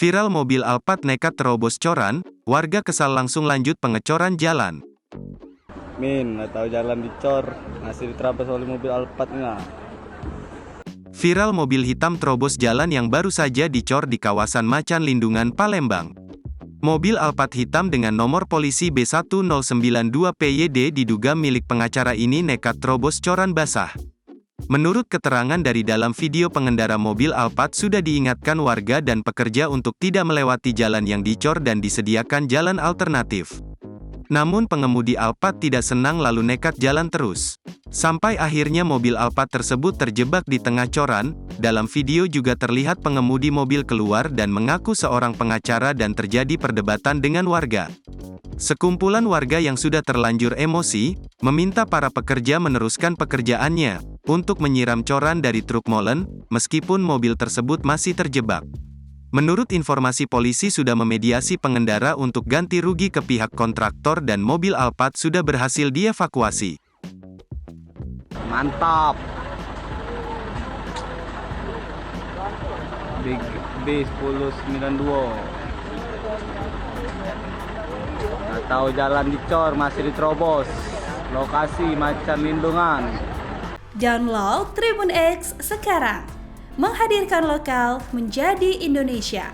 Viral mobil Alphard nekat terobos coran, warga kesal langsung lanjut pengecoran jalan. Nggak tahu jalan dicor, masih diterabas oleh mobil Alphard nggak. Viral mobil hitam terobos jalan yang baru saja dicor di kawasan Macan Lindungan, Palembang. Mobil Alphard hitam dengan nomor polisi B1092PYD diduga milik pengacara ini nekat terobos coran basah. Menurut keterangan dari dalam video, pengendara mobil Alphard sudah diingatkan warga dan pekerja untuk tidak melewati jalan yang dicor dan disediakan jalan alternatif. Namun pengemudi Alphard tidak senang lalu nekat jalan terus. Sampai akhirnya mobil Alphard tersebut terjebak di tengah coran. Dalam video juga terlihat pengemudi mobil keluar dan mengaku seorang pengacara dan terjadi perdebatan dengan warga. Sekumpulan warga yang sudah terlanjur emosi, meminta para pekerja meneruskan pekerjaannya, untuk menyiram coran dari truk molen, meskipun mobil tersebut masih terjebak. Menurut informasi, polisi sudah memediasi pengendara untuk ganti rugi ke pihak kontraktor dan mobil Alphard sudah berhasil dievakuasi. Mantap. Big B1092. Nggak tahu jalan dicor, masih diterobos. Lokasi Macan Lindungan. Download Tribun X sekarang. Menghadirkan lokal menjadi Indonesia.